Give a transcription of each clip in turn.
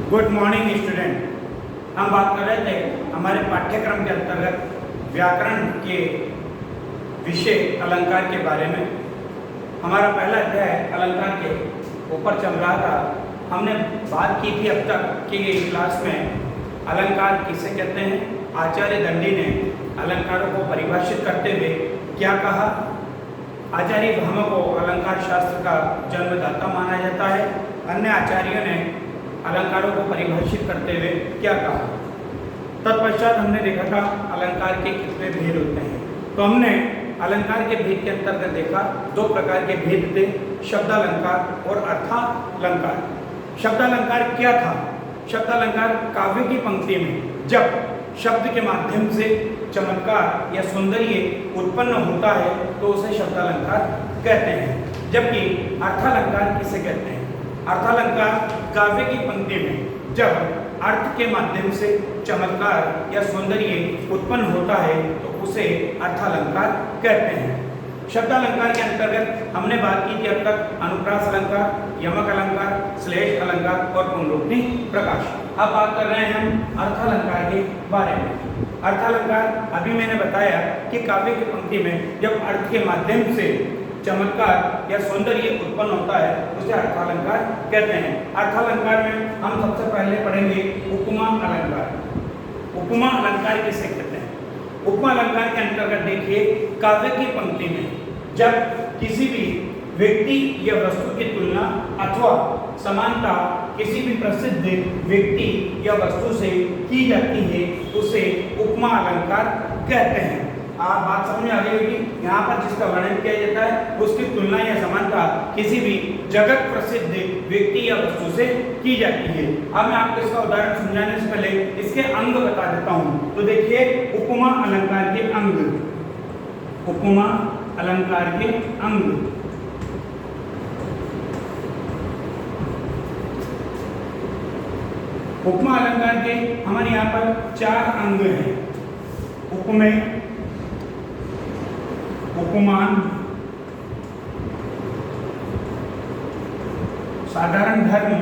Good morning student. हम बात कर रहे थे हमारे पाठ्यक्रम के अंतर्गत व्याकरण के विषय अलंकार के बारे में। हमारा पहला अध्याय अलंकार के ऊपर चल रहा था। हमने बात की थी अब तक की गई क्लास में अलंकार किसे कहते हैं। आचार्य दंडी ने अलंकारों को परिभाषित करते हुए क्या कहा। आचार्य भामह को अलंकार शास्त्र का जन्मदाता माना जाता है। अन्य आचार्यों ने अलंकारों को परिभाषित करते हुए क्या कहा। तत्पश्चात हमने देखा था अलंकार के कितने भेद होते हैं। तो हमने अलंकार के भेद के अंतर्गत देखा दो प्रकार के भेद थे, शब्दालंकार और अर्थालंकार। शब्दालंकार क्या था? शब्दालंकार काव्य की पंक्ति में जब शब्द के माध्यम से चमत्कार या सौंदर्य उत्पन्न होता है तो उसे शब्दालंकार कहते हैं। जबकि अर्थालंकार किसे कहते हैं? अर्थालंकार काव्य की पंक्ति में जब अर्थ के माध्यम से चमत्कार या सौंदर्य उत्पन्न होता है तो उसे अर्थालंकार कहते हैं। शब्दालंकार के अंतर्गत हमने बात की थी अब तक अनुप्रास अलंकार, यमक अलंकार, श्लेष अलंकार और पुनरुक्ति प्रकाश। अब बात कर रहे हैं हम अर्थालंकार के बारे में। अर्थालंकार अभी मैंने बताया कि काव्य की पंक्ति में जब अर्थ के माध्यम से चमत्कार या सौंदर्य उत्पन्न होता है उसे अर्थालंकार कहते हैं। अर्थालंकार में हम सबसे पहले पढ़ेंगे उपमा अलंकार। उपमा अलंकार किसे कहते हैं? उपमा अलंकार के अंतर्गत देखिए काव्य की पंक्ति में जब किसी भी व्यक्ति या वस्तु की तुलना अथवा समानता किसी भी प्रसिद्ध व्यक्ति या वस्तु से की जाती है उसे उपमा अलंकार कहते हैं। आप बात समझ में आ गई होगी। यहाँ पर जिसका वर्णन किया जाता है उसकी तुलना या समानता किसी भी जगत प्रसिद्ध व्यक्ति या वस्तु से की जाती है। अब मैं आपको इसका उदाहरण समझाने से पहले इसके अंग बता देता हूँ। तो देखिए उपमा अलंकार के अंग, उपमा अलंकार के अंग। उपमा अलंकार के हमारे यहाँ पर 4 अंग हैं। उपमेय, उपमान, साधारण धर्म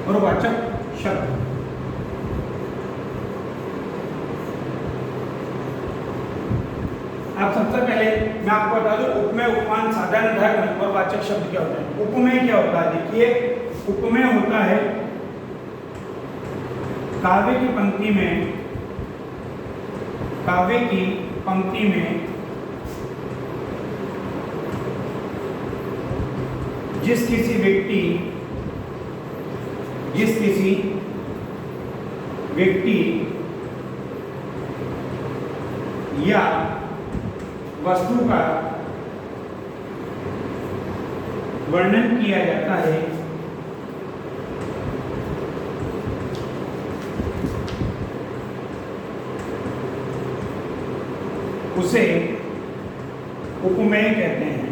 और वाचक शब्द। अब सबसे पहले मैं आपको बता दूं उपमेय, उपमान, साधारण धर्म और वाचक शब्द क्या होते हैं। उपमेय क्या होता है? देखिए उपमेय होता है काव्य की पंक्ति में, काव्य की पंक्ति में जिस किसी व्यक्ति या वस्तु का वर्णन किया जाता है उसे उपमेय कहते हैं।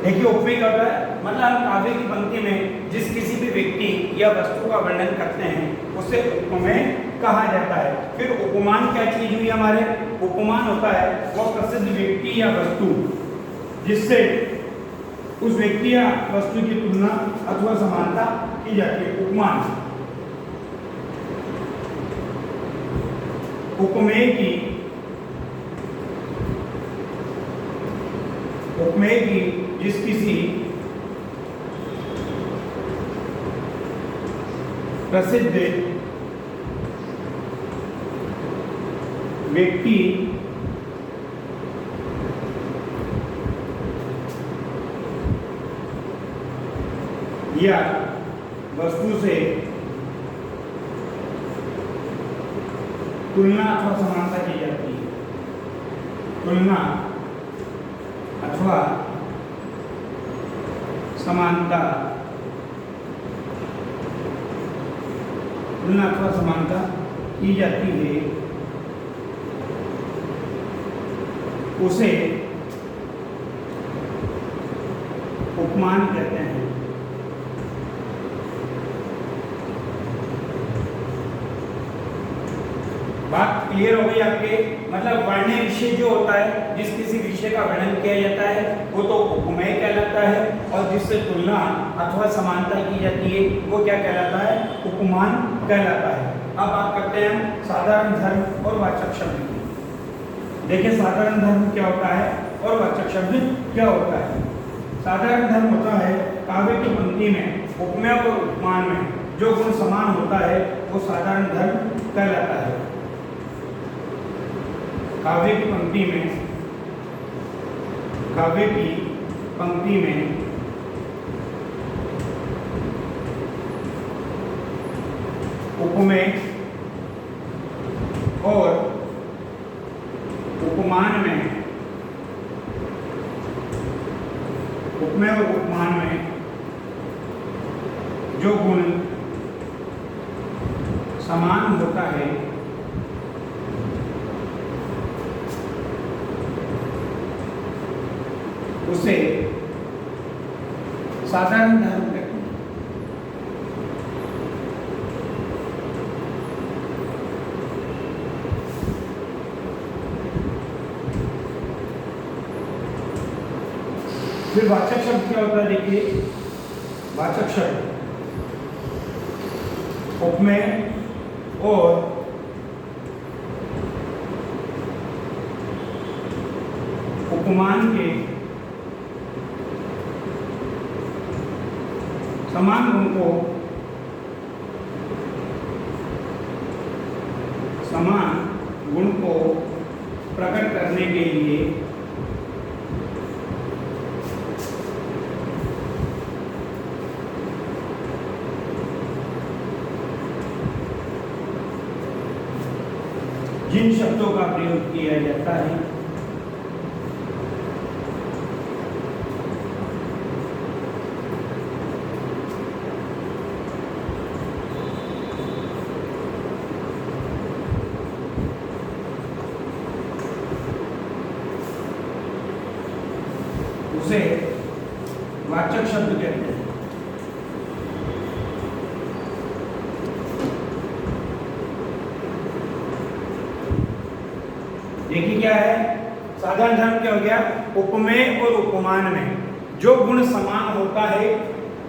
देखिए उपमेय क्या होता है? मतलब हम काव्य की पंक्ति में जिस किसी भी व्यक्ति या वस्तु का वर्णन करते हैं उसे उपमेय कहा जाता है। फिर उपमान क्या चीज हुई हमारे? उपमान होता है वह प्रसिद्ध व्यक्ति या वस्तु जिससे उस व्यक्ति या वस्तु की तुलना अथवा समानता की जाती है। उपमान। उपमेय की जिस किसी प्रसिद्ध व्यक्ति या वस्तु से तुलना अथवा समानता की जाती है। तुलना अथवा समानता, तुलना अथवा समानता की जाती है उसे उपमान कहते हैं। बात क्लियर हो गई आपके? मतलब वर्ण्य विषय जो होता है, जिस किसी विषय का वर्णन किया जाता है वो तो उपमेय कहलाता है, और जिससे तुलना अथवा समानता की जाती है वो क्या कहलाता है? उपमान कहलाता है। अब बात करते हैं हम साधारण धर्म और वाचक शब्द की। देखिए साधारण धर्म क्या होता है और वाचक शब्द क्या होता है। साधारण धर्म होता है काव्य की पंक्ति में उपमेय और उपमान में जो गुण समान होता है वो साधारण धर्म कहलाता है। काव्य की पंक्ति में उपमेय और उपमान में जो गुण समान होता है उसे साधारण धर्म कहते हैं। फिर वाचक शब्द क्या होता है? देखिए वाचक शब्द उपमेय और उपमान के समान गुण को प्रकट करने के लिए जिन शब्दों का प्रयोग किया जाता है उसे वाचक शब्द कहते हैं। देखिए क्या है? साधारण धर्म क्या हो गया? उपमेय और उपमान में जो गुण समान होता है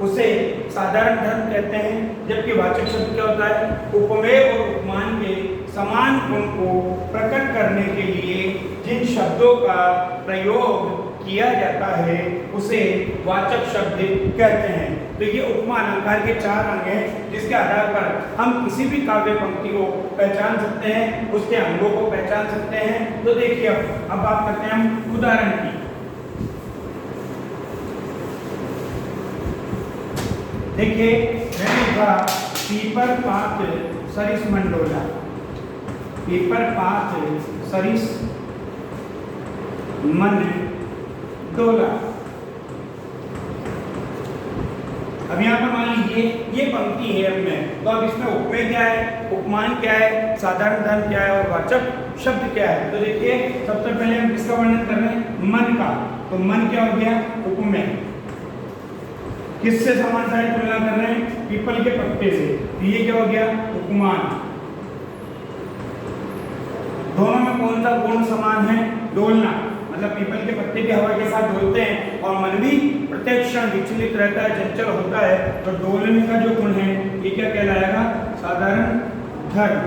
उसे साधारण धर्म कहते हैं। जबकि वाचक शब्द क्या होता है? उपमेय और उपमान के समान गुण को प्रकट करने के लिए जिन शब्दों का प्रयोग किया जाता है उसे वाचक शब्द कहते हैं। तो ये उपमा अलंकार के 4 अंग हैं जिसके आधार पर हम किसी भी काव्य पंक्ति को पहचान सकते हैं, उसके अंगों को पहचान सकते हैं। तो देखिए अब बात करते हैं हम उदाहरण की। देखिए मैंने लिखा पीपर पात सरिस मंडोला, पीपर पात सरिस मन डोला। अब यहाँ पर मान लीजिए ये पंक्ति है अपने, तो अब इसमें उपमेय क्या है, उपमान क्या है, साधारण धर्म क्या है और वाचक शब्द क्या है। तो देखिए सबसे पहले हम किसका वर्णन कर रहे हैं? मन का। तो मन क्या हो गया? उपमेय। किससे समान सारी तुलना कर रहे हैं? पीपल के पत्ते से। तो ये क्या हो गया? उपमान। दोनों में कौन सा गुण समान है? डोलना। मतलब पीपल के पत्ते भी हवा के साथ डोलते हैं और मन भी प्रत्येक क्षण विचलित रहता है, चंचल होता है। तो डोलने का जो गुण है ये क्या कहलाएगा? साधारण धर्म।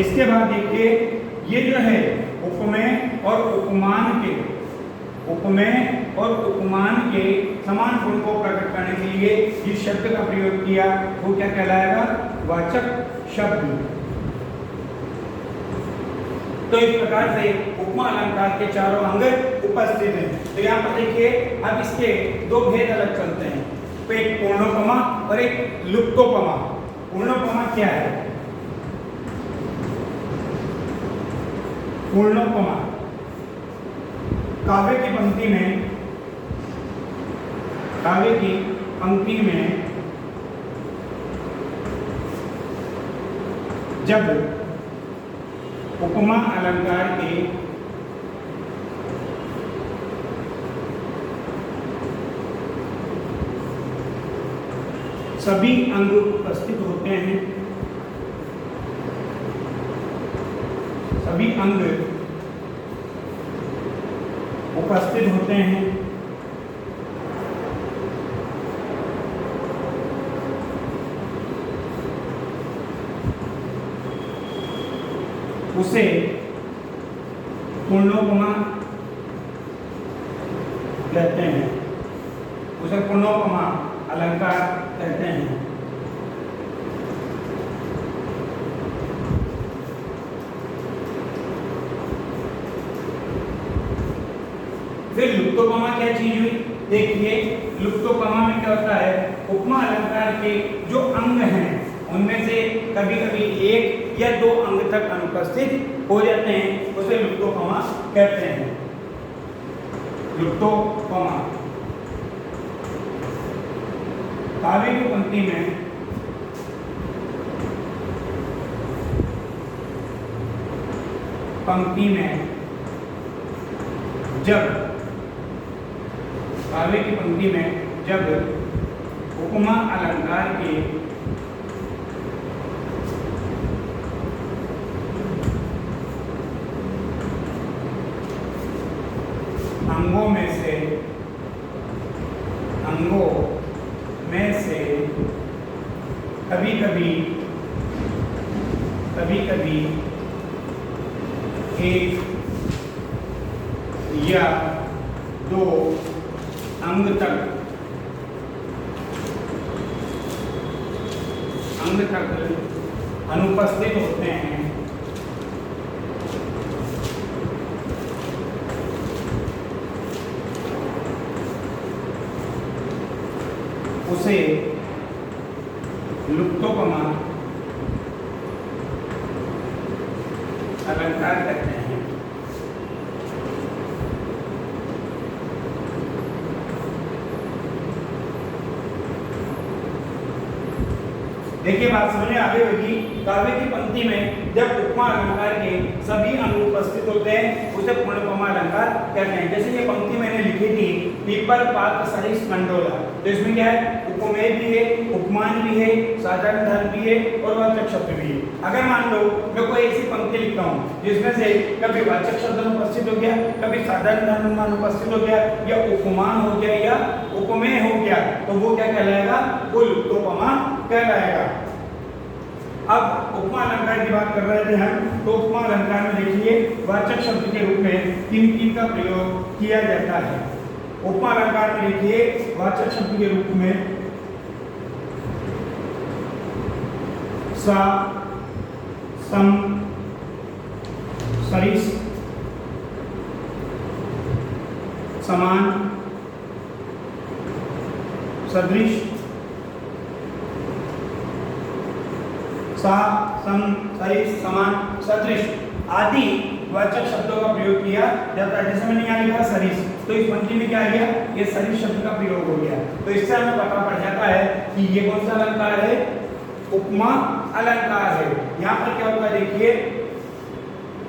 इसके बाद देखिए ये जो है उपमेय और उपमान के समान गुण को प्रकट करने के लिए जिस शब्द का प्रयोग किया वो क्या कहलाएगा? वाचक शब्द। तो इस प्रकार से उपमा अलंकार के चारों अंग उपस्थित हैं। तो यहाँ पर देखिए अब इसके 2 भेद अलग चलते हैं, तो एक पूर्णोपमा और एक लुप्तोपमा। पूर्णोपमा क्या है? पूर्णोपमा काव्य की पंक्ति में जब उपमा अलंकार के सभी अंग उपस्थित होते हैं सभी अंग उपस्थित होते हैं, उसे पूर्णोपमा कहते हैं, उसे पूर्णोपमा अलंकार कहते हैं। फिर लुप्तोपमा क्या चीज हुई? देखिए, लुप्तोपमा में क्या होता है, उपमा अलंकार के जो अंग हैं उनमें से कभी कभी एक या दो अंग तक अनुपस्थित हो जाते हैं, उसे लुप्तोपमा कहते हैं। लुप्तोपमा काव्य की पंक्ति में जब काव्य की पंक्ति में जब उपमा अलंकार के अंगों में से कभी कभी एक या दो अंग तक अनुपस्थित होते हैं, उसे लुप्तोपमा अलंकार कहते हैं। देखिए, बात समझ में आ गई होगी। काव्य की पंक्ति में जब उपमा अलंकार के सभी अंग उपस्थित होते हैं, उसे पूर्णोपमा अलंकार कहते हैं। जैसे ये पंक्ति मैंने लिखी थी, पीपल पात्र सरिस मंडोला, तो इसमें क्या है, उपमेय भी है, उपमान भी है, साधारण धर्म भी है और वाचक शब्द भी है। अगर मान लो मैं कोई ऐसी पंक्ति लिखता हूँ जिसमें से कभी वाचक शब्द उपस्थित हो गया, कभी साधारण धर्म उपस्थित हो गया, या उपमान हो गया या उपमेय हो गया, तो वो क्या कहलाएगा, वो लुप्तोपमा कहलाएगा। अब उपमा अलंकार की बात कर रहे थे हम, तो उपमा अलंकार में देखिए वाचक शब्द के रूप में किन का प्रयोग किया जाता है। उपमा अलंकार में देखिए वाचक शब्द के रूप में सा, सम, सरिस, समान, सदृश, सा, सम, सरिस, समान, सदृश आदि वाचक शब्दों का प्रयोग किया जाता है। जैसे मैंने यहाँ लिखा सरिस, तो इस पंक्ति में क्या आ गया, ये सरिस शब्द का प्रयोग हो गया। तो इससे हमें पता पड़ जाता है कि ये कौन सा अलंकार है, उपमा अलंकार है। यहाँ पर क्या होता है, देखिए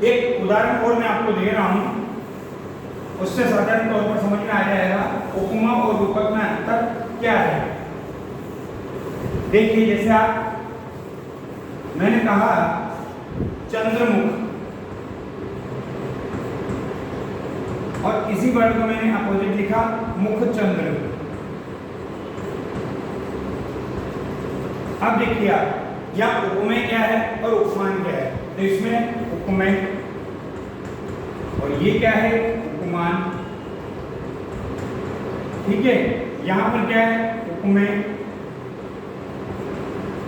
एक उदाहरण और मैं आपको दे रहा हूँ, उससे साधारण तौर पर समझ में आ जाएगा उपमा और रूपक में अंतर क्या है। देखिए, जैसे आप मैंने कहा चंद्रमुख, और इसी वर्ड को मैंने अपोजिट लिखा मुख चंद्र। अब देखिए आप यहाँ उपमेय क्या है और उपमान क्या है, तो इसमें उपमेय और ये क्या है, उपमान। ठीक है, यहाँ पर क्या है, उपमेय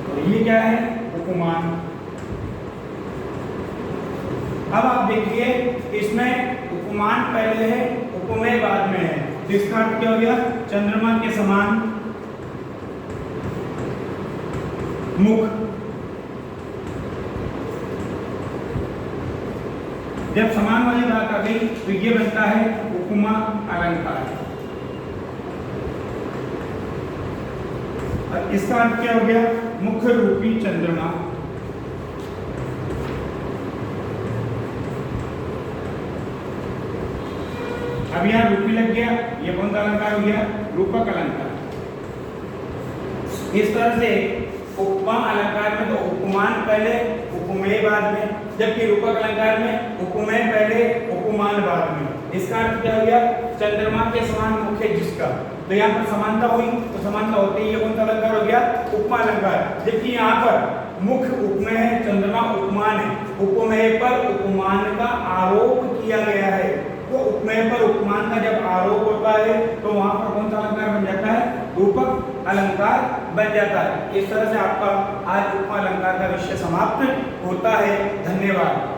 और ये क्या है, उपमान। अब आप देखिए इसमें उपमान पहले है, उपमेय बाद में है, तो इसका अर्थ क्या हो गया, चंद्रमा के समान मुख। जब समान वाली बात आ गई तो ये बनता है उपमा अलंकार। और इसका अर्थ क्या हो गया, मुख रूपी चंद्रमा। अब यहाँ रूपी लग गया, ये कौन सा अलंकार हो गया, रूपक अलंकार। इस तरह से उपमा अलंकार में तो उपमान पहले, उपमेय बाद में, जबकि रूपक अलंकार में उपमेय पहले, उपमान बाद में। इसका अर्थ क्या हो गया? चंद्रमा के समान मुख है जिसका। तो यहाँ पर समानता हुई, तो समानता होते ही ये कौन सा अलंकार हो गया? उपमा अलंकार। जबकि यहाँ पर मुख उपमेय है, चंद्रमा उपमान है। उपमेय पर उपमान का आरोप किया गया है, तो उपमेय पर उपमान का जब आरोप होता है तो वहां पर कौन सा अलंकार बन जाता है? रूपक अलंकार बन जाता है। इस तरह से आपका आज उपमा अलंकार का विषय समाप्त होता है। धन्यवाद।